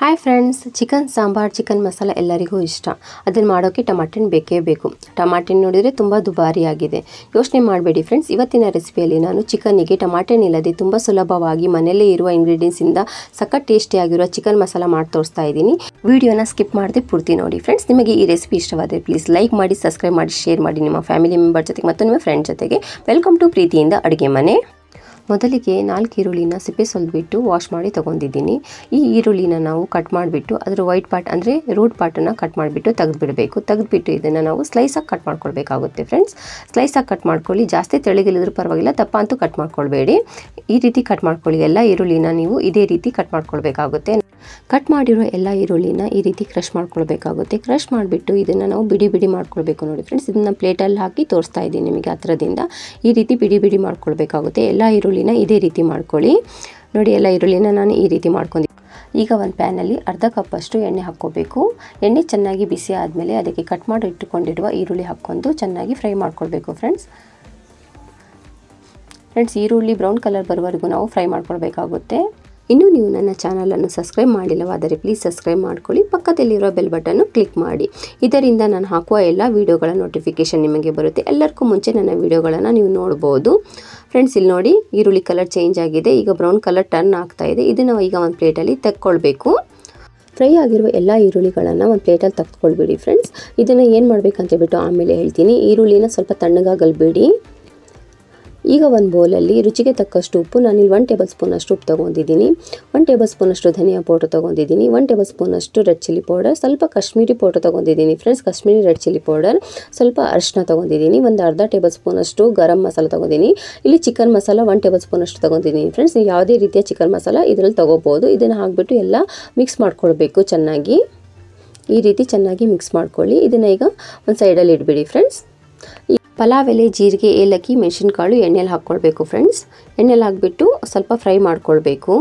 Hi friends, chicken sambar chicken masala ಎಲ್ಲರಿಗೂ ಇಷ್ಟ. ಅದನ್ನು ಮಾಡೋಕ್ಕೆ ಟಮಾಟೆ ಬೇಕೇ ಬೇಕು. ಟಮಾಟೆ ನೋಡಿದರೆ ತುಂಬ ದುಬಾರಿಯಾಗಿದೆ. ಯೋಚನೆ ಮಾಡಬೇಡಿ ಫ್ರೆಂಡ್ಸ್, ಇವತ್ತಿನ ರೆಸಿಪಿಯಲ್ಲಿ ನಾನು ಚಿಕನ್ನಿಗೆ ಟಮಾಟೆ ಇಲ್ಲದೆ ತುಂಬ ಸುಲಭವಾಗಿ ಮನೆಯಲ್ಲೇ ಇರುವ ಇಂಗ್ರೀಡಿಯೆಂಟ್ಸಿಂದ ಸಖತ್ ಟೇಸ್ಟಿಯಾಗಿರುವ ಚಿಕನ್ ಮಸಾಲ ಮಾಡಿ ತೋರಿಸ್ತಾ ಇದ್ದೀನಿ. ವಿಡಿಯೋನ ಸ್ಕಿಪ್ ಮಾಡದೆ ಪೂರ್ತಿ ನೋಡಿ ಫ್ರೆಂಡ್ಸ್. ನಿಮಗೆ ಈ ರೆಸಿಪಿ ಇಷ್ಟವಾದರೆ ಪ್ಲೀಸ್ ಲೈಕ್ ಮಾಡಿ, ಸಬ್ಸ್ಕ್ರೈಬ್ ಮಾಡಿ, ಶೇರ್ ಮಾಡಿ ನಿಮ್ಮ ಫ್ಯಾಮಿಲಿ ಮೆಂಬರ್ ಜೊತೆಗೆ ಮತ್ತು ನಿಮ್ಮ ಫ್ರೆಂಡ್ ಜೊತೆಗೆ. ವೆಲ್ಕಮ್ ಟು ಪ್ರೀತಿಯಿಂದ ಅಡುಗೆ ಮನೆ. ಮೊದಲಿಗೆ 4 ಈರುಳ್ಳಿನ ಸಿಪ್ಪೆ ಸೊಲ್ಬಿಟ್ಟು ವಾಶ್ ಮಾಡಿ ತೊಗೊಂಡಿದ್ದೀನಿ. ಈ ಈರುಳ್ಳಿನ ನಾವು ಕಟ್ ಮಾಡಿಬಿಟ್ಟು ಅದರ ವೈಟ್ ಪಾರ್ಟ್ ಅಂದರೆ ರೂಟ್ ಪಾರ್ಟನ್ನು ಕಟ್ ಮಾಡಿಬಿಟ್ಟು ತೆಗೆದುಬಿಡಬೇಕು. ತೆಗೆದುಬಿಟ್ಟು ಇದನ್ನು ನಾವು ಸ್ಲೈಸಾಗಿ ಕಟ್ ಮಾಡ್ಕೊಳ್ಬೇಕಾಗುತ್ತೆ ಫ್ರೆಂಡ್ಸ್. ಸ್ಲೈಸಾಗಿ ಕಟ್ ಮಾಡ್ಕೊಳ್ಳಿ, ಜಾಸ್ತಿ ತೆಳಗಿಳಿದ್ರೂ ಪರವಾಗಿಲ್ಲ, ದಪ್ಪ ಅಂತೂ ಕಟ್ ಮಾಡ್ಕೊಳ್ಬೇಡಿ. ಈ ರೀತಿ ಕಟ್ ಮಾಡ್ಕೊಳ್ಳಿ. ಎಲ್ಲ ಈರುಳ್ಳಿನ ನೀವು ಇದೇ ರೀತಿ ಕಟ್ ಮಾಡ್ಕೊಳ್ಬೇಕಾಗುತ್ತೆ. ಕಟ್ ಮಾಡಿರೋ ಎಲ್ಲ ಈರುಳ್ಳಿನ ಈ ರೀತಿ ಕ್ರಷ್ ಮಾಡ್ಕೊಳ್ಬೇಕಾಗುತ್ತೆ. ಕ್ರಷ್ ಮಾಡಿಬಿಟ್ಟು ಇದನ್ನು ನಾವು ಬಿಡಿ ಬಿಡಿ ಮಾಡ್ಕೊಳ್ಬೇಕು. ನೋಡಿ ಫ್ರೆಂಡ್ಸ್, ಇದನ್ನು ಪ್ಲೇಟಲ್ಲಿ ಹಾಕಿ ತೋರಿಸ್ತಾ ಇದ್ದೀನಿ ನಿಮಗೆ ಹತ್ರದಿಂದ. ಈ ರೀತಿ ಬಿಡಿ ಬಿಡಿ ಮಾಡ್ಕೊಳ್ಬೇಕಾಗುತ್ತೆ. ಎಲ್ಲ ಈರುಳ್ಳಿನ ಇದೇ ರೀತಿ ಮಾಡ್ಕೊಳ್ಳಿ. ನೋಡಿ, ಎಲ್ಲ ಈರುಳ್ಳಿನ ನಾನು ಈ ರೀತಿ ಮಾಡ್ಕೊಂಡಿದ್ದೀನಿ. ಈಗ ಒಂದು ಪ್ಯಾನಲ್ಲಿ ಅರ್ಧ ಕಪ್ಪಷ್ಟು ಎಣ್ಣೆ ಹಾಕ್ಕೋಬೇಕು. ಎಣ್ಣೆ ಚೆನ್ನಾಗಿ ಬಿಸಿ ಆದಮೇಲೆ ಅದಕ್ಕೆ ಕಟ್ ಮಾಡಿ ಇಟ್ಟುಕೊಂಡಿರುವ ಈರುಳ್ಳಿ ಹಾಕ್ಕೊಂಡು ಚೆನ್ನಾಗಿ ಫ್ರೈ ಮಾಡ್ಕೊಳ್ಬೇಕು ಫ್ರೆಂಡ್ಸ್. ಈರುಳ್ಳಿ ಬ್ರೌನ್ ಕಲರ್ ಬರುವವರೆಗೂ ನಾವು ಫ್ರೈ ಮಾಡ್ಕೊಳ್ಬೇಕಾಗುತ್ತೆ. ಇನ್ನು ನೀವು ನನ್ನ ಚಾನಲನ್ನು ಸಬ್ಸ್ಕ್ರೈಬ್ ಮಾಡಿಲ್ಲವಾದರೆ ಪ್ಲೀಸ್ ಸಬ್ಸ್ಕ್ರೈಬ್ ಮಾಡ್ಕೊಳ್ಳಿ. ಪಕ್ಕದಲ್ಲಿರೋ ಬೆಲ್ ಬಟನ್ನು ಕ್ಲಿಕ್ ಮಾಡಿ. ಇದರಿಂದ ನಾನು ಹಾಕುವ ಎಲ್ಲ ವೀಡಿಯೋಗಳ ನೋಟಿಫಿಕೇಷನ್ ನಿಮಗೆ ಬರುತ್ತೆ. ಎಲ್ಲರಿಗೂ ಮುಂಚೆ ನನ್ನ ವೀಡಿಯೋಗಳನ್ನು ನೀವು ನೋಡ್ಬೋದು ಫ್ರೆಂಡ್ಸ್. ಇಲ್ಲಿ ನೋಡಿ, ಈರುಳ್ಳಿ ಕಲರ್ ಚೇಂಜ್ ಆಗಿದೆ. ಈಗ ಬ್ರೌನ್ ಕಲರ್ ಟರ್ನ್ ಆಗ್ತಾ ಇದೆ. ಇದನ್ನು ಈಗ ಒಂದು ಪ್ಲೇಟಲ್ಲಿ ತೆಕ್ಕೊಳ್ಬೇಕು. ಫ್ರೈ ಆಗಿರುವ ಎಲ್ಲ ಈರುಳ್ಳಿಗಳನ್ನು ಒಂದು ಪ್ಲೇಟಲ್ಲಿ ತೆಗೆದುಕೊಳ್ಬೇಡಿ ಫ್ರೆಂಡ್ಸ್. ಇದನ್ನು ಏನು ಮಾಡಬೇಕಂತ ಹೇಳ್ಬಿಟ್ಟು ಆಮೇಲೆ ಹೇಳ್ತೀನಿ. ಈರುಳ್ಳಿನ ಸ್ವಲ್ಪ ತಣ್ಣಗಾಗಲ್ಬೇಡಿ. ಈಗ ಒಂದು ಬೌಲಲ್ಲಿ ರುಚಿಗೆ ತಕ್ಕಷ್ಟು ಉಪ್ಪು, ನಾನಿಲ್ಲಿ 1 ಟೇಬಲ್ ಸ್ಪೂನಷ್ಟು ಉಪ್ಪು ತೊಗೊಂಡಿದ್ದೀನಿ. 1 ಟೇಬಲ್ ಸ್ಪೂನಷ್ಟು ಧನಿಯಾ ಪೌಡರ್ ತೊಗೊಂಡಿದ್ದೀನಿ. 1 ಟೇಬಲ್ ಸ್ಪೂನಷ್ಟು ರೆಡ್ ಚಿಲ್ಲಿ ಪೌಡರ್, ಸ್ವಲ್ಪ ಕಾಶ್ಮೀರಿ ಪೌಡರ್ ತೊಗೊಂಡಿದ್ದೀನಿ friends, Kashmiri red chilli powder. ಸ್ವಲ್ಪ ಅರಿಶಿನ ತೊಗೊಂಡಿದ್ದೀನಿ. ಒಂದು ಅರ್ಧ ಟೇಬಲ್ ಸ್ಪೂನಷ್ಟು ಗರಂ ಮಸಾಲ ತೊಗೊಂಡಿದ್ದೀನಿ. ಇಲ್ಲಿ ಚಿಕನ್ ಮಸಾಲ 1 ಟೇಬಲ್ ಸ್ಪೂನಷ್ಟು ತೊಗೊಂಡಿದ್ದೀನಿ ಫ್ರೆಂಡ್ಸ್. ನೀವು ಯಾವುದೇ ರೀತಿಯ ಚಿಕನ್ ಮಸಾಲ ಇದರಲ್ಲಿ ತೊಗೋಬೋದು. ಇದನ್ನು ಹಾಕಿಬಿಟ್ಟು ಎಲ್ಲ ಮಿಕ್ಸ್ ಮಾಡ್ಕೊಳ್ಬೇಕು ಚೆನ್ನಾಗಿ. ಈ ರೀತಿ ಚೆನ್ನಾಗಿ ಮಿಕ್ಸ್ ಮಾಡ್ಕೊಳ್ಳಿ. ಇದನ್ನು ಈಗ ಒಂದು ಸೈಡಲ್ಲಿ ಇಡಬೇಡಿ ಫ್ರೆಂಡ್ಸ್. ಪಲಾವ್ ಎಲೆ, ಜೀರಿಗೆ, ಏಲಕ್ಕಿ, ಮೆಣಸಿನಕಾಳು ಎಣ್ಣೆಯಲ್ಲಿ ಹಾಕ್ಕೊಳ್ಬೇಕು ಫ್ರೆಂಡ್ಸ್. ಎಣ್ಣೆಯಲ್ಲಿ ಹಾಕಿಬಿಟ್ಟು ಸ್ವಲ್ಪ ಫ್ರೈ ಮಾಡ್ಕೊಳ್ಬೇಕು.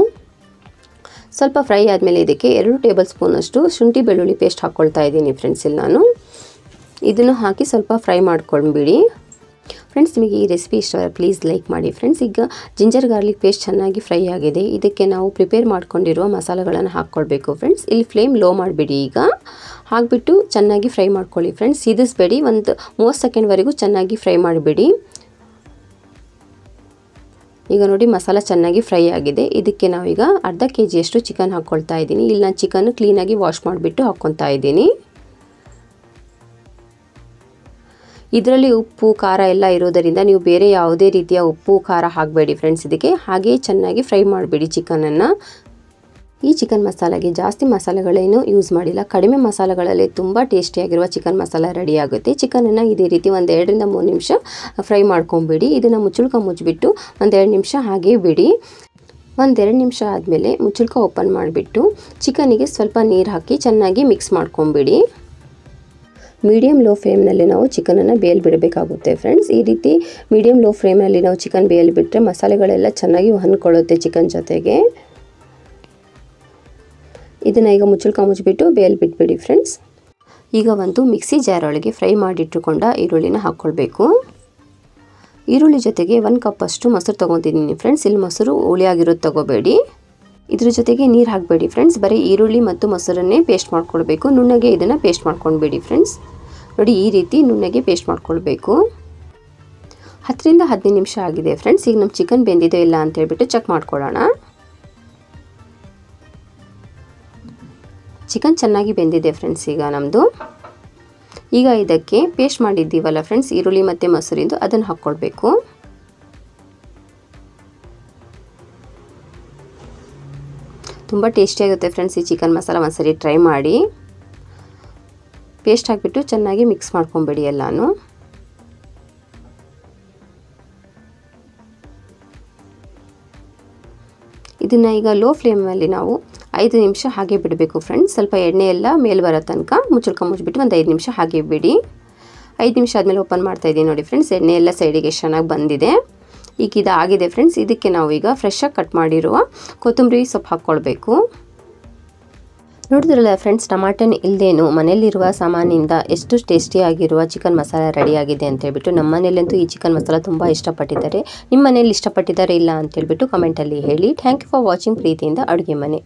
ಸ್ವಲ್ಪ ಫ್ರೈ ಆದಮೇಲೆ ಇದಕ್ಕೆ 2 ಟೇಬಲ್ ಸ್ಪೂನಷ್ಟು ಶುಂಠಿ ಬೆಳ್ಳುಳ್ಳಿ ಪೇಸ್ಟ್ ಹಾಕ್ಕೊಳ್ತಾ ಇದ್ದೀನಿ ಫ್ರೆಂಡ್ಸ್. ಇಲ್ಲಿ ನಾನು ಇದನ್ನು ಹಾಕಿ ಸ್ವಲ್ಪ ಫ್ರೈ ಮಾಡ್ಕೊಂಡ್ಬಿಡಿ ಫ್ರೆಂಡ್ಸ್. ನಿಮಗೆ ಈ ರೆಸಿಪಿ ಇಷ್ಟವಾದರೆ ಪ್ಲೀಸ್ ಲೈಕ್ ಮಾಡಿ ಫ್ರೆಂಡ್ಸ್. ಈಗ ಜಿಂಜರ್ ಗಾರ್ಲಿಕ್ ಪೇಸ್ಟ್ ಚೆನ್ನಾಗಿ ಫ್ರೈ ಆಗಿದೆ. ಇದಕ್ಕೆ ನಾವು ಪ್ರಿಪೇರ್ ಮಾಡ್ಕೊಂಡಿರುವ ಮಸಾಲೆಗಳನ್ನು ಹಾಕ್ಕೊಳ್ಬೇಕು ಫ್ರೆಂಡ್ಸ್. ಇಲ್ಲಿ ಫ್ಲೇಮ್ ಲೋ ಮಾಡಿಬಿಡಿ. ಈಗ ಹಾಕಿಬಿಟ್ಟು ಚೆನ್ನಾಗಿ ಫ್ರೈ ಮಾಡ್ಕೊಳ್ಳಿ ಫ್ರೆಂಡ್ಸ್. ಸೀದಿಸಬೇಡಿ, ಒಂದು 30 ಸೆಕೆಂಡ್ವರೆಗೂ ಚೆನ್ನಾಗಿ ಫ್ರೈ ಮಾಡಿಬಿಡಿ. ಈಗ ನೋಡಿ, ಮಸಾಲ ಚೆನ್ನಾಗಿ ಫ್ರೈ ಆಗಿದೆ. ಇದಕ್ಕೆ ನಾವೀಗ ಅರ್ಧ kg ಚಿಕನ್ ಹಾಕ್ಕೊಳ್ತಾ ಇದ್ದೀನಿ. ಇಲ್ಲಿ ನಾನು ಚಿಕನ್ ಕ್ಲೀನಾಗಿ ವಾಶ್ ಮಾಡಿಬಿಟ್ಟು ಹಾಕ್ಕೊತಾ ಇದ್ದೀನಿ. ಇದರಲ್ಲಿ ಉಪ್ಪು ಖಾರ ಎಲ್ಲ ಇರೋದರಿಂದ ನೀವು ಬೇರೆ ಯಾವುದೇ ರೀತಿಯ ಉಪ್ಪು ಖಾರ ಹಾಕಬೇಡಿ ಫ್ರೆಂಡ್ಸ್. ಇದಕ್ಕೆ ಹಾಗೇ ಚೆನ್ನಾಗಿ ಫ್ರೈ ಮಾಡಿಬಿಡಿ ಚಿಕನನ್ನು. ಈ ಚಿಕನ್ ಮಸಾಲೆಗೆ ಜಾಸ್ತಿ ಮಸಾಲೆಗಳೇನು ಯೂಸ್ ಮಾಡಿಲ್ಲ, ಕಡಿಮೆ ಮಸಾಲೆಗಳಲ್ಲಿ ತುಂಬ ಟೇಸ್ಟಿಯಾಗಿರುವ ಚಿಕನ್ ಮಸಾಲ ರೆಡಿ ಆಗುತ್ತೆ. ಚಿಕನನ್ನು ಇದೇ ರೀತಿ ಒಂದು 2 ರಿಂದ 3 ನಿಮಿಷ ಫ್ರೈ ಮಾಡ್ಕೊಂಬಿಡಿ. ಇದನ್ನು ಮುಚ್ಚಬಿಟ್ಟು ಒಂದು 2 ನಿಮಿಷ ಹಾಗೇ ಬಿಡಿ. ಒಂದು 2 ನಿಮಿಷ ಆದಮೇಲೆ ಮುಚ್ಚುಳ್ಕ ಓಪನ್ ಮಾಡಿಬಿಟ್ಟು ಚಿಕನಿಗೆ ಸ್ವಲ್ಪ ನೀರು ಹಾಕಿ ಚೆನ್ನಾಗಿ ಮಿಕ್ಸ್ ಮಾಡ್ಕೊಂಬಿಡಿ. ಮೀಡಿಯಮ್ ಲೋ ಫ್ಲೇಮ್ನಲ್ಲಿ ನಾವು ಚಿಕನನ್ನು ಬೇಯಲ್ಬಿಡಬೇಕಾಗುತ್ತೆ ಫ್ರೆಂಡ್ಸ್. ಈ ರೀತಿ ಮೀಡಿಯಮ್ ಲೋ ಫ್ಲೇಮ್ನಲ್ಲಿ ನಾವು ಚಿಕನ್ ಬೇಯಲ್ಬಿಟ್ರೆ ಮಸಾಲೆಗಳೆಲ್ಲ ಚೆನ್ನಾಗಿ ಹೊಂದ್ಕೊಳ್ಳುತ್ತೆ ಚಿಕನ್ ಜೊತೆಗೆ. ಇದನ್ನು ಈಗ ಮುಚ್ಚಿಬಿಟ್ಟು ಬೇಯಲ್ಬಿಟ್ಬಿಡಿ ಫ್ರೆಂಡ್ಸ್. ಈಗ ಒಂದು ಮಿಕ್ಸಿ ಜಾರ್ ಒಳಗೆ ಫ್ರೈ ಮಾಡಿಟ್ಟುಕೊಂಡ ಈರುಳ್ಳಿನ ಹಾಕ್ಕೊಳ್ಬೇಕು. ಈರುಳ್ಳಿ ಜೊತೆಗೆ 1 ಕಪ್ಪಷ್ಟು ಮೊಸರು ತೊಗೊತಿದ್ದೀನಿ ಫ್ರೆಂಡ್ಸ್. ಇಲ್ಲಿ ಮೊಸರು ಹುಳಿಯಾಗಿರೋದು ತೊಗೋಬೇಡಿ. ಇದ್ರ ಜೊತೆಗೆ ನೀರು ಹಾಕಬೇಡಿ ಫ್ರೆಂಡ್ಸ್. ಬರೀ ಈರುಳ್ಳಿ ಮತ್ತು ಮೊಸರನ್ನೇ ಪೇಸ್ಟ್ ಮಾಡ್ಕೊಳ್ಬೇಕು. ನುಣ್ಣಗೆ ಇದನ್ನು ಪೇಸ್ಟ್ ಮಾಡ್ಕೊಳ್ಬೇಡಿ ಫ್ರೆಂಡ್ಸ್. ನೋಡಿ, ಈ ರೀತಿ ನುಣ್ಣಗೆ ಪೇಸ್ಟ್ ಮಾಡ್ಕೊಳ್ಬೇಕು. 10 ರಿಂದ 15 ನಿಮಿಷ ಆಗಿದೆ ಫ್ರೆಂಡ್ಸ್. ಈಗ ನಮ್ಮ ಚಿಕನ್ ಬೆಂದಿದೋ ಇಲ್ಲ ಅಂತ ಹೇಳ್ಬಿಟ್ಟು ಚೆಕ್ ಮಾಡ್ಕೊಳ್ಳೋಣ. ಚಿಕನ್ ಚೆನ್ನಾಗಿ ಬೆಂದಿದೆ ಫ್ರೆಂಡ್ಸ್ ಈಗ ನಮ್ಮದು. ಈಗ ಇದಕ್ಕೆ ಪೇಸ್ಟ್ ಮಾಡಿದ್ದೀವಲ್ಲ ಫ್ರೆಂಡ್ಸ್, ಈರುಳ್ಳಿ ಮತ್ತು ಮೊಸರಿಂದು, ಅದನ್ನು ಹಾಕ್ಕೊಳ್ಬೇಕು. ತುಂಬ ಟೇಸ್ಟಿಯಾಗುತ್ತೆ ಫ್ರೆಂಡ್ಸ್ ಈ ಚಿಕನ್ ಮಸಾಲ. ಒಂದ್ಸರಿ ಟ್ರೈ ಮಾಡಿ. ಪೇಸ್ಟ್ ಹಾಕಿಬಿಟ್ಟು ಚೆನ್ನಾಗಿ ಮಿಕ್ಸ್ ಮಾಡ್ಕೊಂಬಿಡಿ ಎಲ್ಲಾನು. ಇದನ್ನು ಈಗ ಲೋ ಫ್ಲೇಮಲ್ಲಿ ನಾವು 5 ನಿಮಿಷ ಹಾಗೆ ಬಿಡಬೇಕು ಫ್ರೆಂಡ್ಸ್. ಸ್ವಲ್ಪ ಎಣ್ಣೆ ಎಲ್ಲ ಮೇಲೆ ಬರೋ ತನಕ ಮುಚ್ಚಿಬಿಟ್ಟು ಒಂದು 5 ನಿಮಿಷ ಹಾಗೆ ಬಿಡಿ. 5 ನಿಮಿಷ ಆದಮೇಲೆ ಓಪನ್ ಮಾಡ್ತಾ ಇದ್ದೀನಿ. ನೋಡಿ ಫ್ರೆಂಡ್ಸ್, ಎಣ್ಣೆ ಎಲ್ಲ ಸೈಡಿಗೆ ಚೆನ್ನಾಗಿ ಬಂದಿದೆ. ಈಗ ಇದು ಆಗಿದೆ ಫ್ರೆಂಡ್ಸ್. ಇದಕ್ಕೆ ನಾವು ಈಗ ಫ್ರೆಶ್ಶಾಗಿ ಕಟ್ ಮಾಡಿರುವ ಕೊತ್ತಂಬರಿ ಸೊಪ್ಪು ಹಾಕ್ಕೊಳ್ಬೇಕು. ನೋಡಿದ್ರಲ್ಲ ಫ್ರೆಂಡ್ಸ್, ಟಮಾಟನ್ ಇಲ್ಲದೇನು ಮನೆಯಲ್ಲಿರುವ ಸಾಮಾನಿಂದ ಎಷ್ಟು ಟೇಸ್ಟಿಯಾಗಿರುವ ಚಿಕನ್ ಮಸಾಲ ರೆಡಿಯಾಗಿದೆ ಅಂತ ಹೇಳ್ಬಿಟ್ಟು. ನಮ್ಮ ಮನೆಯಲ್ಲಂತೂ ಈ ಚಿಕನ್ ಮಸಾಲ ತುಂಬ ಇಷ್ಟಪಟ್ಟಿದ್ದಾರೆ. ನಿಮ್ಮ ಮನೆಯಲ್ಲಿ ಇಷ್ಟಪಟ್ಟಿದ್ದಾರೆ ಇಲ್ಲ ಅಂತ ಹೇಳ್ಬಿಟ್ಟು ಕಮೆಂಟಲ್ಲಿ ಹೇಳಿ. ಥ್ಯಾಂಕ್ ಯು ಫಾರ್ ವಾಚಿಂಗ್ ಪ್ರೀತಿಯಿಂದ ಅಡುಗೆ ಮನೆ.